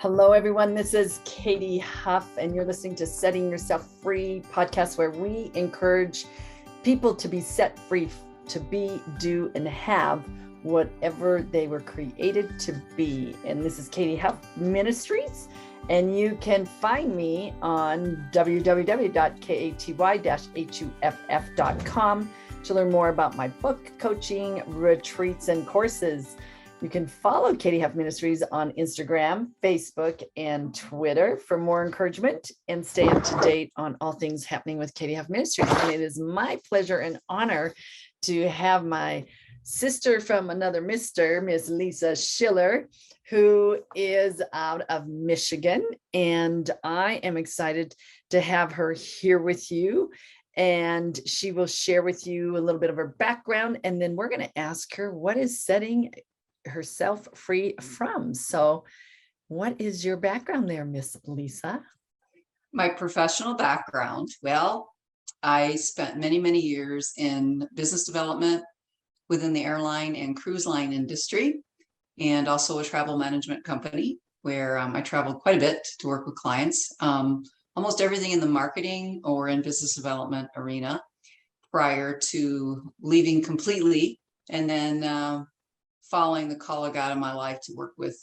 Hello, everyone. This is Katy Huff, and you're listening to Setting Yourself Free podcast, where we encourage people to be set free to be, do, and have whatever they were created to be. And this is Katy Huff Ministries, and you can find me on www.katy-huff.com to learn more about my book, coaching, retreats, and courses. You can follow Katy Huff Ministries on Instagram, Facebook, and Twitter for more encouragement and stay up to date on all things happening with Katy Huff Ministries. And it is my pleasure and honor to have my sister from another mister, Miss Lisa Schiller, who is out of Michigan. And I am excited to have her here with you. And she will share with you a little bit of her background. And then we're going to ask her what is setting herself free from. So what is your background there, Miss Lisa? My professional background. Well, I spent many years in business development within the airline and cruise line industry, and also a travel management company where I traveled quite a bit to work with clients, almost everything in the marketing or in business development arena prior to leaving completely and then following the call of God in my life to work with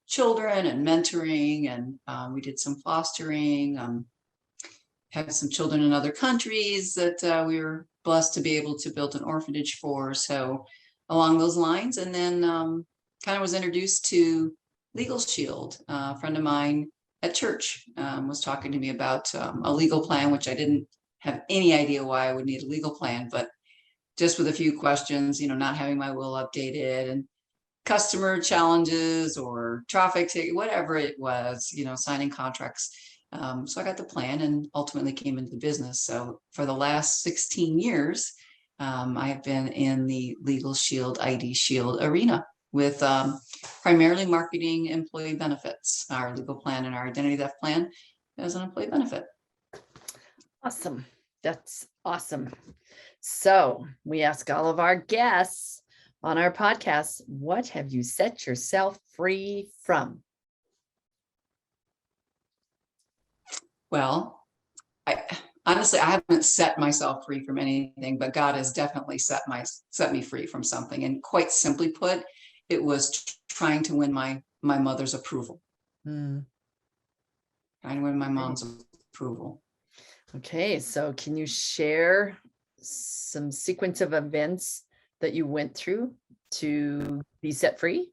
children and mentoring. And we did some fostering, had some children in other countries that we were blessed to be able to build an orphanage for. So along those lines, and then kind of was introduced to Legal Shield. A friend of mine at church was talking to me about a legal plan, which I didn't have any idea why I would need a legal plan, but just with a few questions, not having my will updated and customer challenges or traffic ticket, whatever it was, signing contracts. So I got the plan and ultimately came into the business. So for the last 16 years, I have been in the Legal Shield, ID Shield arena with primarily marketing employee benefits, our legal plan and our identity theft plan as an employee benefit. Awesome. That's awesome. So we ask all of our guests on our podcast, what have you set yourself free from? Well, I haven't set myself free from anything, but God has definitely set me free from something. And quite simply put, it was trying to win my mother's approval. Trying to win my mom's approval. Okay, so can you share some sequence of events that you went through to be set free?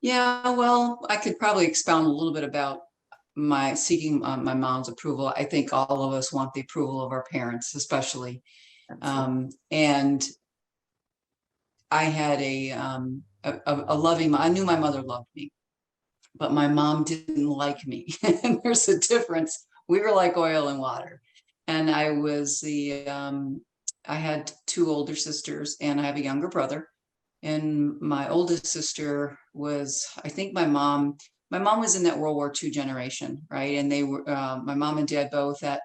Yeah, well, I could probably expound a little bit about my seeking my mom's approval. I think all of us want the approval of our parents, especially. And I had a loving mom. I knew my mother loved me, but my mom didn't like me. And there's a difference. We were like oil and water. And I was I had two older sisters and I have a younger brother. And my oldest sister was, I think my mom was in that World War II generation, right? And they were, my mom and dad both at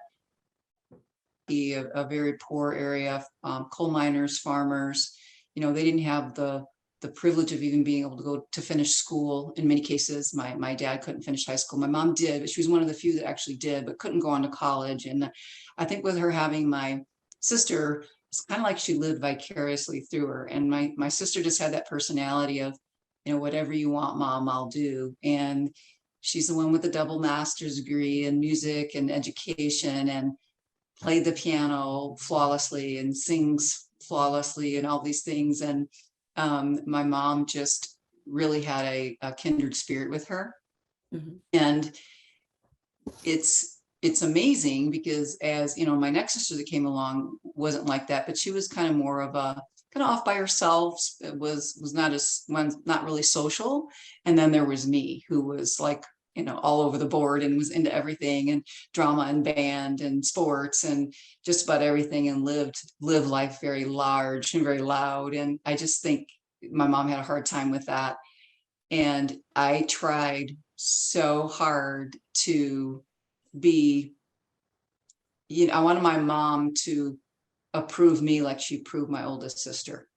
a very poor area, coal miners, farmers. They didn't have the privilege of even being able to go to finish school. In many cases, my dad couldn't finish high school. My mom did, but she was one of the few that actually did, but couldn't go on to college. And I think with her having my sister, it's kind of like she lived vicariously through her. And my sister just had that personality of, whatever you want, Mom, I'll do. And she's the one with the double master's degree in music and education and played the piano flawlessly and sings flawlessly and all these things. And my mom just really had a kindred spirit with her. Mm-hmm. And it's amazing because as my next sister that came along wasn't like that, but she was kind of more of a kind of off by herself. It was not really social. And then there was me, who was like, all over the board and was into everything and drama and band and sports and just about everything, and live life very large and very loud. And I just think my mom had a hard time with that. And I tried so hard to be, I wanted my mom to approve me like she approved my oldest sister,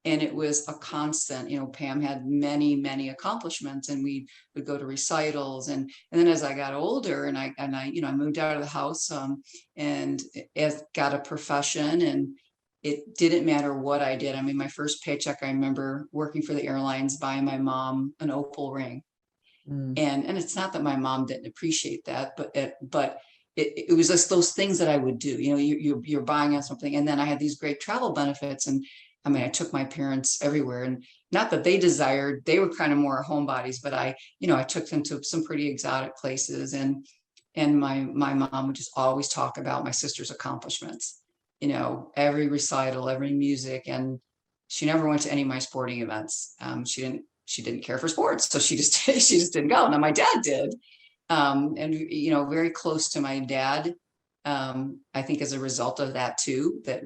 And it was a constant, Pam had many, many accomplishments, and we would go to recitals. And then as I got older and I moved out of the house, and got a profession, and it didn't matter what I did. I mean, my first paycheck, I remember working for the airlines, buying my mom an opal ring. And it's not that my mom didn't appreciate that, but it was just those things that I would do. You're buying on something, and then I had these great travel benefits, and I mean, I took my parents everywhere, and not that they desired; they were kind of more homebodies, but I took them to some pretty exotic places, and my mom would just always talk about my sister's accomplishments. Every recital, every music, and she never went to any of my sporting events. She didn't care for sports, so she just didn't go. Now my dad did, and very close to my dad. I think as a result of that too, that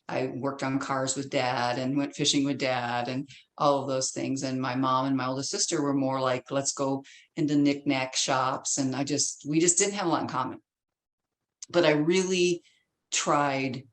I worked on cars with dad and went fishing with dad and all of those things. And my mom and my oldest sister were more like, let's go into knick-knack shops, and we just didn't have a lot in common. But I really tried,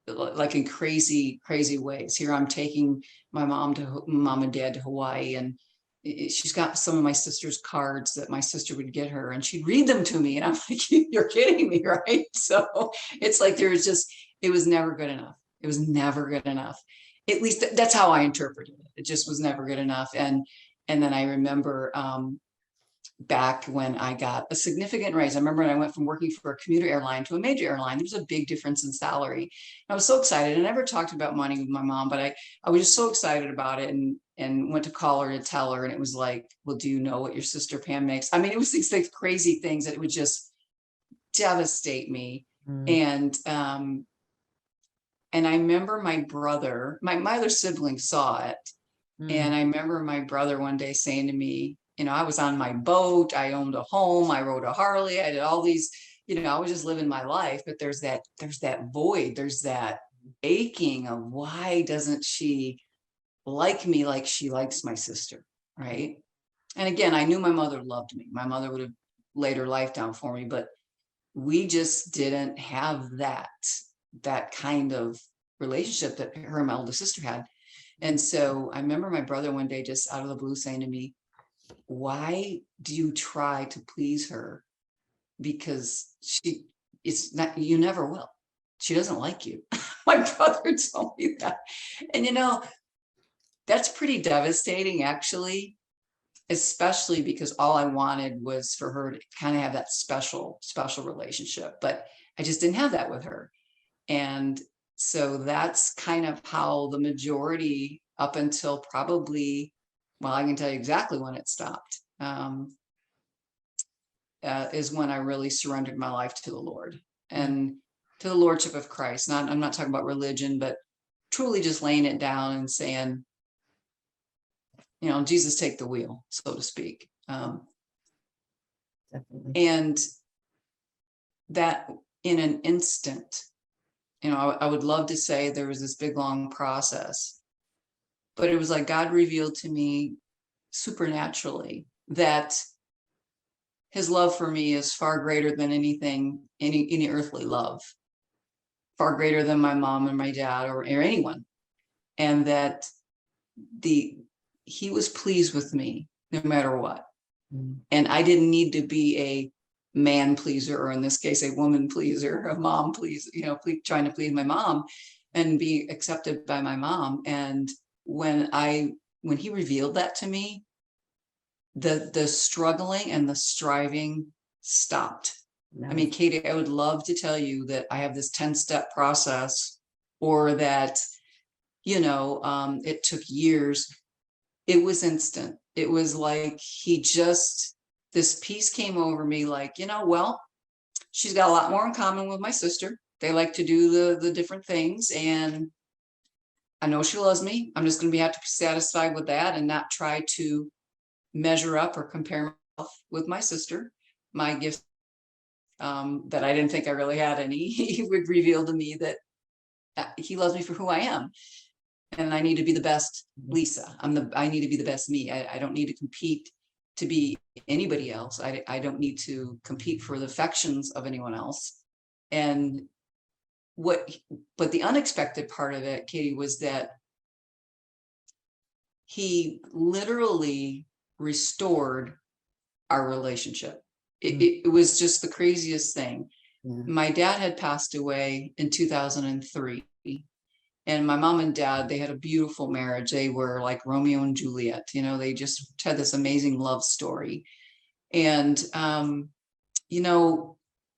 like in crazy ways. Here I'm taking my mom and dad to Hawaii, and she's got some of my sister's cards that my sister would get her, and she'd read them to me, and I'm like, you're kidding me, right? So it's like it was never good enough. It was never good enough. At least that's how I interpreted it. It just was never good enough. And then I remember back when I got a significant raise. I remember when I went from working for a commuter airline to a major airline, there was a big difference in salary. I was so excited. I never talked about money with my mom, but I was just so excited about it, and went to call her to tell her. And it was like, well, do you know what your sister Pam makes? I mean, it was these crazy things that it would just devastate me. And I remember my brother, my other sibling saw it. And I remember my brother one day saying to me, I was on my boat, I owned a home, I rode a Harley, I did all these, I was just living my life. But there's that void, there's that aching of, why doesn't she like me like she likes my sister, right? And again, I knew my mother loved me. My mother would have laid her life down for me, but we just didn't have that kind of relationship that her and my older sister had. And so I remember my brother one day just out of the blue saying to me, why do you try to please her? Because it's not, you never will. She doesn't like you. My brother told me that. And that's pretty devastating, actually, especially because all I wanted was for her to kind of have that special relationship. But I just didn't have that with her. And so that's kind of how the majority, up until probably, well, I can tell you exactly when it stopped, is when I really surrendered my life to the Lord and to the Lordship of Christ. I'm not talking about religion, but truly just laying it down and saying, Jesus, take the wheel, so to speak. Definitely. And that in an instant, I would love to say there was this big, long process, but it was like God revealed to me supernaturally that his love for me is far greater than any earthly love, far greater than my mom and my dad or anyone. And that he was pleased with me no matter what. And I didn't need to be a man pleaser, or in this case, a woman pleaser, a mom pleaser, trying to please my mom and be accepted by my mom. And when he revealed that to me, the struggling and the striving stopped. Nice. I mean, Katy, I would love to tell you that I have this 10-step process, or that, it took years. It was instant. It was like this peace came over me, like, well, she's got a lot more in common with my sister. They like to do the different things, and I know she loves me. I'm just going to have to be satisfied with that and not try to measure up or compare myself with my sister. My gifts that I didn't think I really had any, he would reveal to me that he loves me for who I am. And I need to be the best Lisa. I need to be the best me. I don't need to compete to be anybody else. I don't need to compete for the affections of anyone else. And but the unexpected part of it, Katy, was that he literally restored our relationship. It was just the craziest thing. Yeah. My dad had passed away in 2003. And my mom and dad, they had a beautiful marriage. They were like Romeo and Juliet. They just had this amazing love story. And,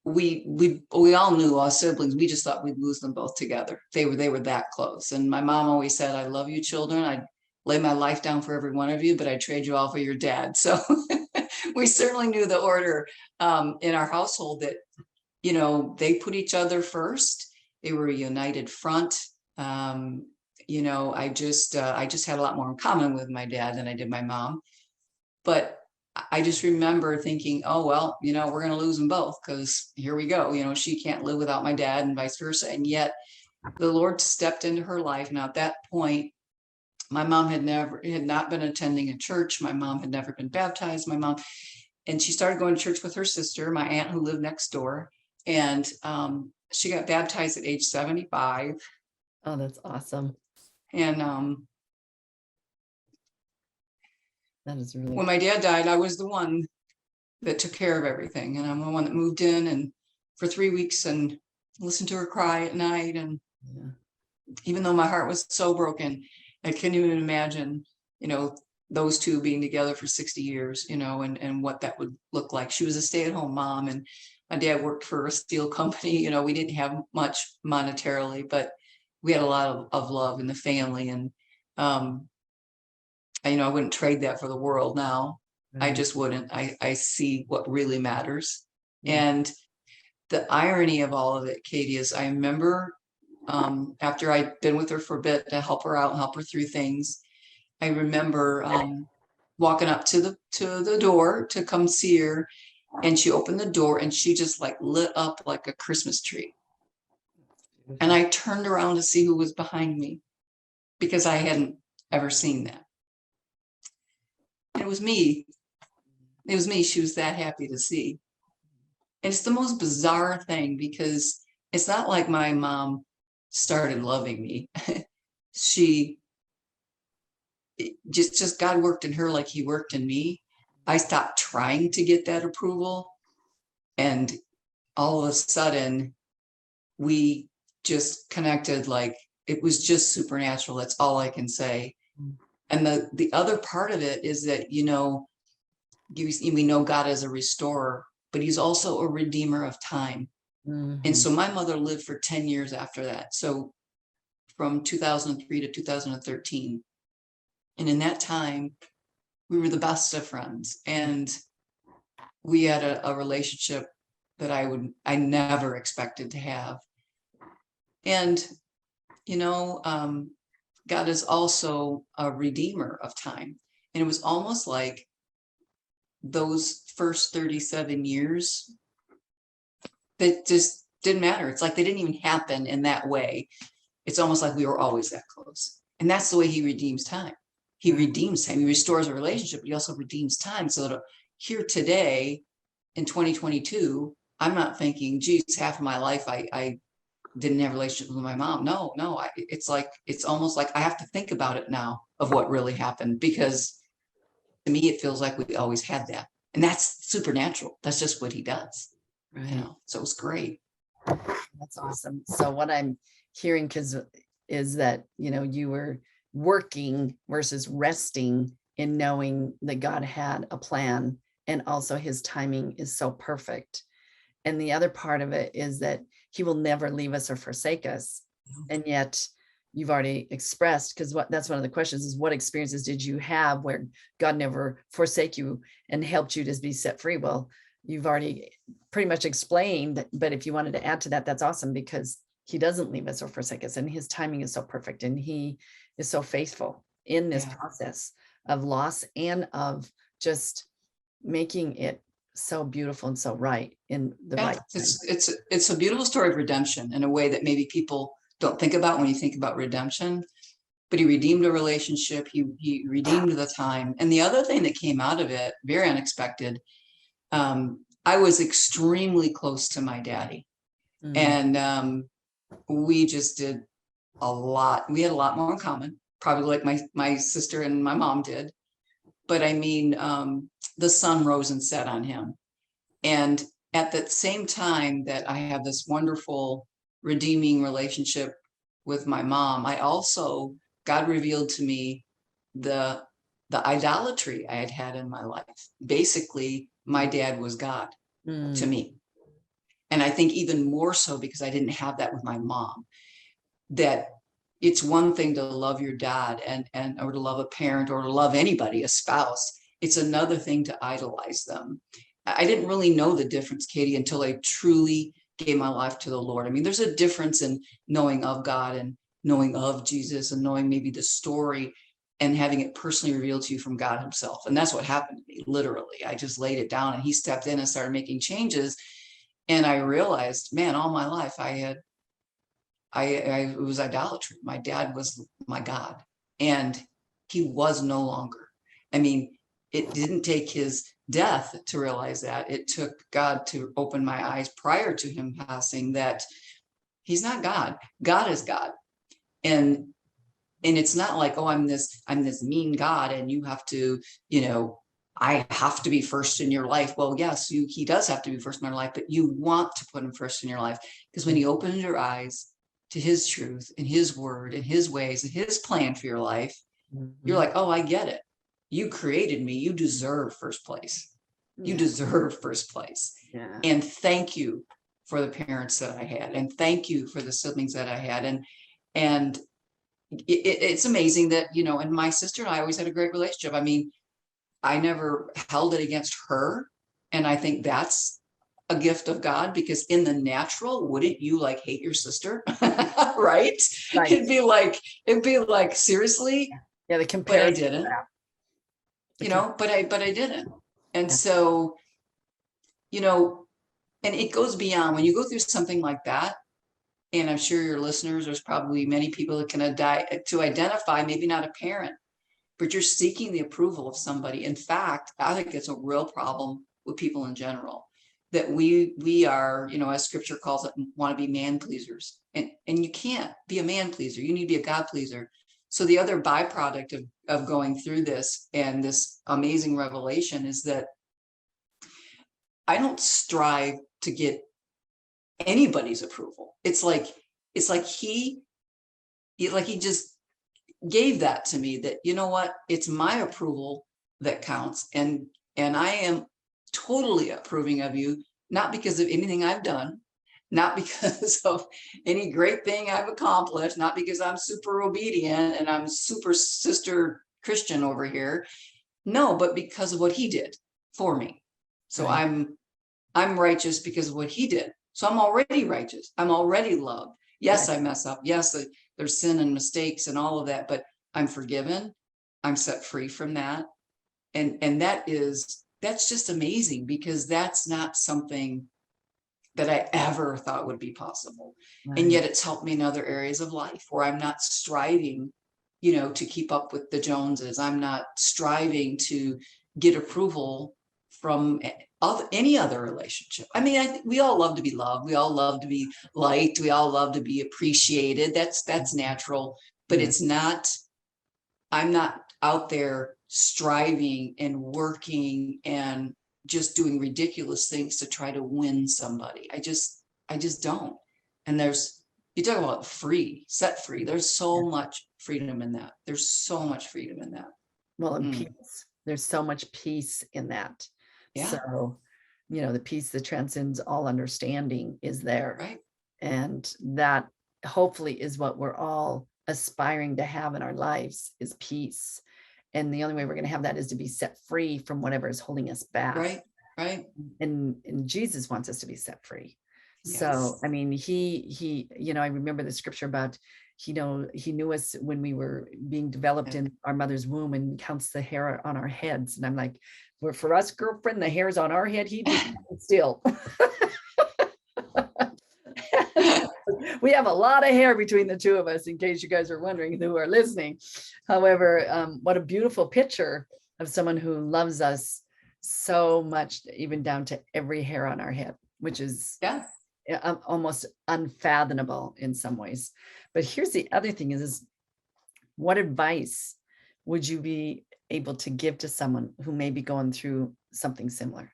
we all knew, our siblings, we just thought we'd lose them both together. They were that close. And my mom always said, I love you, children. I'd lay my life down for every one of you, but I'd trade you all for your dad. So we certainly knew the order in our household that, they put each other first. They were a united front. I just had a lot more in common with my dad than I did my mom. But I just remember thinking, oh, well, we're going to lose them both because here we go. She can't live without my dad and vice versa. And yet the Lord stepped into her life. Now, at that point, my mom had not been attending a church. My mom had never been baptized. And she started going to church with her sister, my aunt who lived next door. And she got baptized at age 75. Oh, that's awesome. And that is really when my dad died, I was the one that took care of everything. And I'm the one that moved in and for 3 weeks and listened to her cry at night. And even though my heart was so broken, I couldn't even imagine, those two being together for 60 years, and what that would look like. She was a stay-at-home mom, and my dad worked for a steel company. We didn't have much monetarily, but we had a lot of love in the family. And, I wouldn't trade that for the world now. I just wouldn't. I see what really matters. And the irony of all of it, Katy, is I remember after I'd been with her for a bit to help her out and help her through things, I remember walking up to the door to come see her, and she opened the door and she just like lit up like a Christmas tree. And I turned around to see who was behind me because I hadn't ever seen that. And it was me. It was me she was that happy to see. And it's the most bizarre thing because it's not like my mom started loving me. She just God worked in her like he worked in me. I stopped trying to get that approval. And all of a sudden we just connected like it was just supernatural. That's all I can say. And the other part of it is that, we know God as a restorer, but he's also a redeemer of time. And so my mother lived for 10 years after that. So from 2003 to 2013. And in that time, we were the best of friends. And we had a relationship that I never expected to have. And, God is also a redeemer of time. And it was almost like those first 37 years that just didn't matter. It's like they didn't even happen in that way. It's almost like we were always that close. And that's the way he redeems time. He redeems time. He restores a relationship, but he also redeems time. So that here today in 2022, I'm not thinking, geez, half of my life I didn't have a relationship with my mom. No, it's almost like I have to think about it now of what really happened, because to me, it feels like we always had that. And that's supernatural. That's just what he does. right. So it was great. That's awesome. So what I'm hearing is that, you were working versus resting in knowing that God had a plan, and also his timing is so perfect. And the other part of it is that he will never leave us or forsake us. And yet you've already expressed, because that's one of the questions is, what experiences did you have where God never forsake you and helped you to be set free? Well, you've already pretty much explained, but if you wanted to add to that, that's awesome, because he doesn't leave us or forsake us, and his timing is so perfect, and he is so faithful in this process of loss and of just making it so beautiful and so right in the right time. It's a beautiful story of redemption in a way that maybe people don't think about when you think about redemption. But he redeemed a relationship. He redeemed the time. And the other thing that came out of it, very unexpected, I was extremely close to my daddy. And we just did a lot. We had a lot more in common. probably like my sister and my mom did. But I mean, the sun rose and set on him. And at the same time that I have this wonderful redeeming relationship with my mom, God revealed to me the idolatry I had had in my life. Basically, my dad was God to me. And I think even more so because I didn't have that with my mom, that it's one thing to love your dad or to love a parent or to love anybody, a spouse. It's another thing to idolize them. I didn't really know the difference, Katy, until I truly gave my life to the Lord. I mean, there's a difference in knowing of God and knowing of Jesus and knowing maybe the story and having it personally revealed to you from God himself. And that's what happened to me, literally. I just laid it down and he stepped in and started making changes. And I realized, man, all my life it was idolatry. My dad was my God, and he was no longer. I mean, it didn't take his death to realize that. It took God to open my eyes prior to him passing that he's not God. God is God. And it's not like, oh, I'm this mean God and you have to, I have to be first in your life. Well, yes, he does have to be first in our life, but you want to put him first in your life, because when he opens your eyes to his truth and his word and his ways and his plan for your life, you're like, oh, I get it. You created me. You deserve first place. You deserve first place. Yeah. And thank you for the parents that I had. And thank you for the siblings that I had. And it's amazing that, and my sister and I always had a great relationship. I mean, I never held it against her. And I think that's a gift of God, because in the natural, wouldn't you like hate your sister? Right? It'd be like, seriously? Yeah, the But I comparison. didn't, but I didn't. And so, and it goes beyond when you go through something like that. And I'm sure your listeners, there's probably many people that can identify, maybe not a parent, but you're seeking the approval of somebody. In fact, I think it's a real problem with people in general, that we are, as scripture calls it, want to be man pleasers. And you can't be a man pleaser. You need to be a God pleaser. So the other byproduct of going through this and this amazing revelation is that I don't strive to get anybody's approval. It's like he just gave that to me, that, you know what, it's my approval that counts. And I am totally approving of you, not because of anything I've done, not because of any great thing I've accomplished, not because I'm super obedient and I'm super sister Christian over here. No, but because of what he did for me. So right. I'm righteous because of what he did. So I'm already righteous. I'm already loved. Yes, right. I mess up. Yes, there's sin and mistakes and all of that, but I'm forgiven. I'm set free from that. And that's just amazing, because that's not something that I ever thought would be possible. Right. And yet it's helped me in other areas of life where I'm not striving, to keep up with the Joneses. I'm not striving to get approval from any other relationship. I mean, we all love to be loved. We all love to be liked. We all love to be appreciated. That's natural, but it's not, I'm not out there striving and working and just doing ridiculous things to try to win somebody. I just don't. And you talk about set free. There's so much freedom in that. There's so much freedom in that. Well, and peace. There's so much peace in that. Yeah. So, the peace that transcends all understanding is there. Right. And that hopefully is what we're all aspiring to have in our lives, is peace. And the only way we're going to have that is to be set free from whatever is holding us back. Right. Right. And Jesus wants us to be set free. Yes. So, I mean, he, I remember the scripture about, he knew us when we were being developed in our mother's womb, and counts the hair on our heads. And I'm like, well, for us, girlfriend, the hair's on our head. He did still. We have a lot of hair between the two of us, in case you guys are wondering, who are listening. However, what a beautiful picture of someone who loves us so much, even down to every hair on our head, which is almost unfathomable in some ways. But here's the other thing is what advice would you be able to give to someone who may be going through something similar?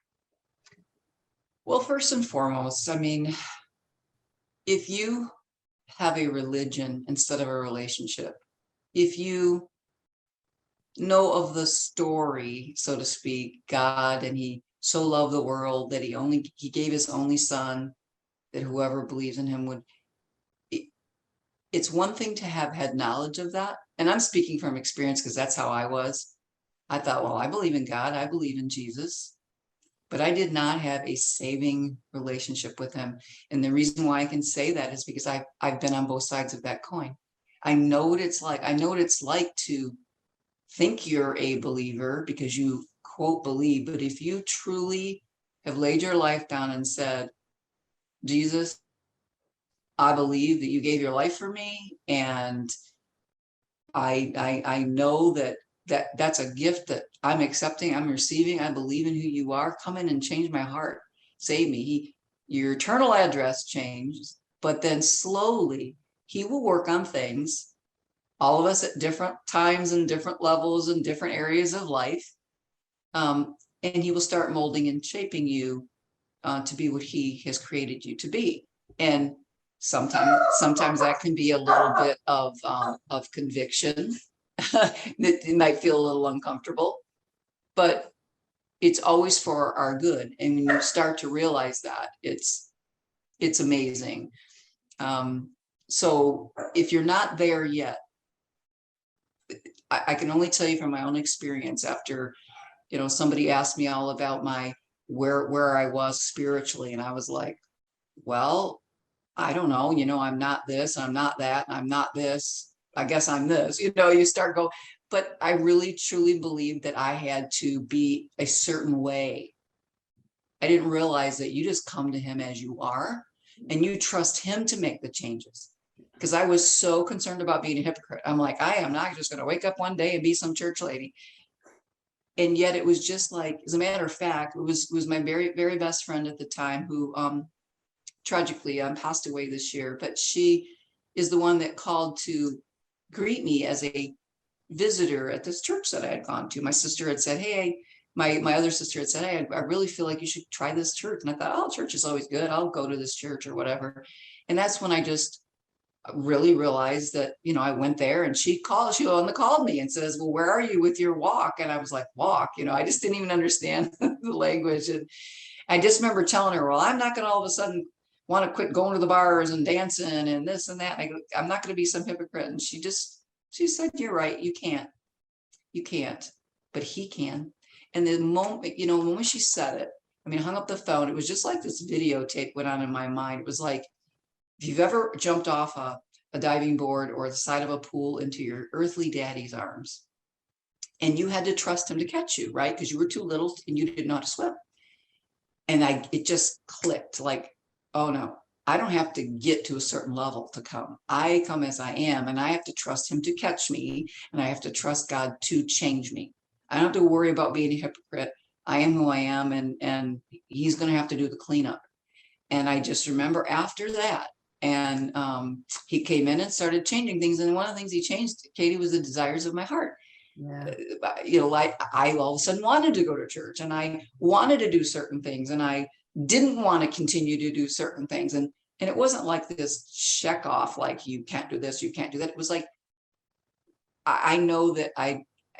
Well, first and foremost, I mean, if you have a religion instead of a relationship, if you know of the story, so to speak, God, and he so loved the world that he gave his only son, that whoever believes in him would, it's one thing to have had knowledge of that. And I'm speaking from experience because that's how I was. I thought, well, I believe in God, I believe in Jesus, but I did not have a saving relationship with him. And the reason why I can say that is because I've been on both sides of that coin. I know what it's like. I know what it's like to think you're a believer because you quote believe, but if you truly have laid your life down and said, Jesus, I believe that you gave your life for me, and I know that's a gift that I'm accepting, I'm receiving. I believe in who you are. Come in and change my heart. Save me. Your eternal address changed, but then slowly he will work on things, all of us at different times and different levels and different areas of life. And he will start molding and shaping you to be what he has created you to be. And sometimes that can be a little bit of conviction. It might feel a little uncomfortable, but it's always for our good. And when you start to realize that, it's amazing. So if you're not there yet, I can only tell you from my own experience. After, somebody asked me all about my where I was spiritually, and I was like, well, I don't know, I'm not this, I'm not that, I'm not this, I guess I'm this, you start go, but I really truly believed that I had to be a certain way. I didn't realize that you just come to him as you are and you trust him to make the changes. Because I was so concerned about being a hypocrite. I'm like, I am not just going to wake up one day and be some church lady. And yet it was just like, as a matter of fact, it was my very, very best friend at the time who tragically passed away this year, but she is the one that called to greet me as a visitor at this church that I had gone to. My sister had said, hey, my other sister had said, hey, I really feel like you should try this church. And I thought, oh, church is always good. I'll go to this church or whatever. And that's when I just really realized that, I went there, and she called me and says, well, where are you with your walk? And I was like, walk, I just didn't even understand the language. And I just remember telling her, well, I'm not going to all of a sudden want to quit going to the bars and dancing and this and that. And I'm not going to be some hypocrite. And she said, you're right. You can't, but he can. And the moment she said it, hung up the phone, it was just like this videotape went on in my mind. It was like, if you've ever jumped off a diving board or the side of a pool into your earthly daddy's arms, and you had to trust him to catch you, right? Because you were too little and you didn't know how to swim. And it just clicked like, oh no, I don't have to get to a certain level to come. I come as I am, and I have to trust him to catch me, and I have to trust God to change me. I don't have to worry about being a hypocrite. I am who I am, and he's going to have to do the cleanup. And I just remember after that, and he came in and started changing things. And one of the things he changed, Katy, was the desires of my heart. Yeah. Like I all of a sudden wanted to go to church, and I wanted to do certain things, and I didn't want to continue to do certain things. And it wasn't like this check off, like you can't do this, you can't do that. It was like, I know that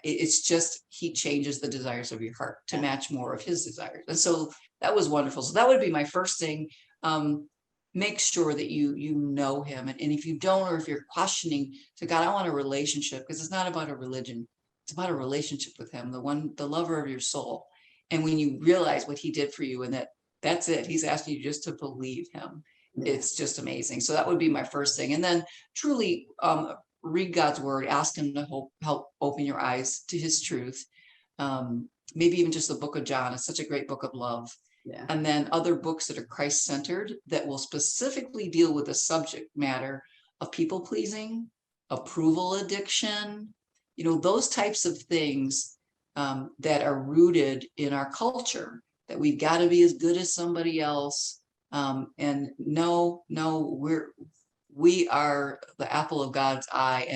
it's just, he changes the desires of your heart to match more of his desires. And so that was wonderful. So that would be my first thing. Make sure that you know him. And if you don't, or if you're questioning, so God, I want a relationship, because it's not about a religion. It's about a relationship with him, the lover of your soul. And when you realize what he did for you, and that's it, he's asking you just to believe him. Yeah. It's just amazing. So that would be my first thing. And then truly read God's word, ask him to help open your eyes to his truth. Maybe even just the book of John. It's such a great book of love. Yeah. And then other books that are Christ-centered, that will specifically deal with the subject matter of people pleasing, approval addiction, those types of things that are rooted in our culture, that we've got to be as good as somebody else. And no, we are the apple of God's eye,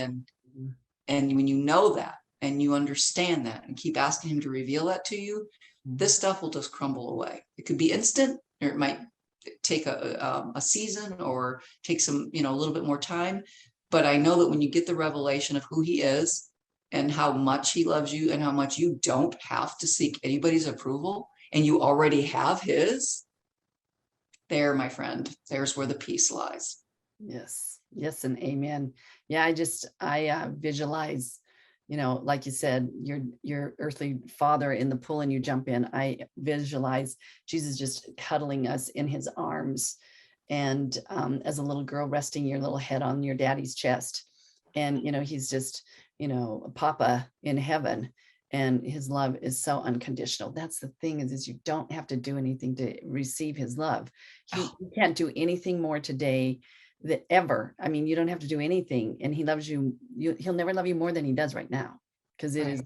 And when you know that and you understand that and keep asking him to reveal that to you, this stuff will just crumble away. It could be instant, or it might take a season or take some, a little bit more time. But I know that when you get the revelation of who he is and how much he loves you and how much you don't have to seek anybody's approval and you already have his, there, my friend, there's where the peace lies. Yes. Yes. And amen. Yeah. I visualize, like you said, your earthly father in the pool and you jump in. I visualize Jesus just cuddling us in his arms. And as a little girl, resting your little head on your daddy's chest. And, he's just, Papa in heaven. And his love is so unconditional. That's the thing is you don't have to do anything to receive his love. He can't do anything more today that ever. I mean, you don't have to do anything. And he loves you. He'll never love you more than he does right now, because it is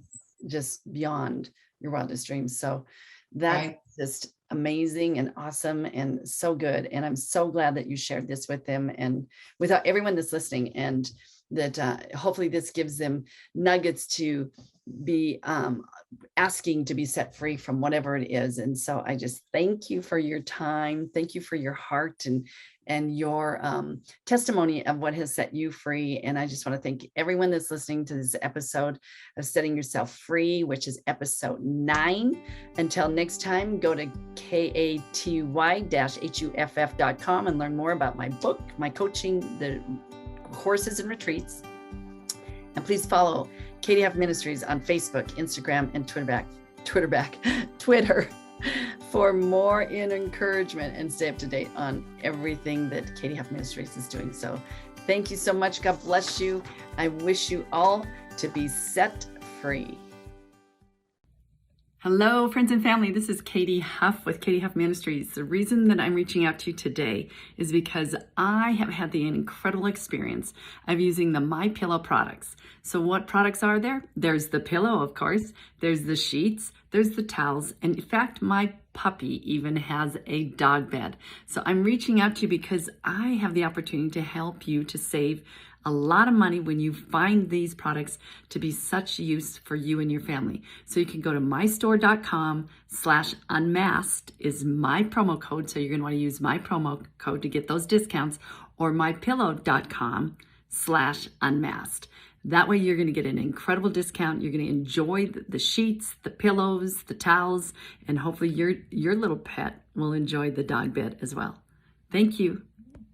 just beyond your wildest dreams. So that's just amazing and awesome and so good. And I'm so glad that you shared this with them and with everyone that's listening, and that hopefully this gives them nuggets to be asking to be set free from whatever it is. And so I just thank you for your time. Thank you for your heart and your testimony of what has set you free. And I just want to thank everyone that's listening to this episode of Setting Yourself Free, which is episode 9. Until next time, go to katy-huff.com and learn more about my book, my coaching, the courses and retreats. And please follow Katy Huff Ministries on Facebook, Instagram, and Twitter for more encouragement and stay up to date on everything that Katy Huff Ministries is doing. So thank you so much. God bless you. I wish you all to be set free. Hello, friends and family. This is Katy Huff with Katy Huff Ministries. The reason that I'm reaching out to you today is because I have had the incredible experience of using the MyPillow products. So what products are there? There's the pillow, of course. There's the sheets. There's the towels. And in fact, my puppy even has a dog bed. So I'm reaching out to you because I have the opportunity to help you to save a lot of money when you find these products to be such use for you and your family. So you can go to mystore.com/unmasked is my promo code. So you're going to want to use my promo code to get those discounts, or mypillow.com/unmasked. That way you're going to get an incredible discount. You're going to enjoy the sheets, the pillows, the towels, and hopefully your little pet will enjoy the dog bed as well. Thank you.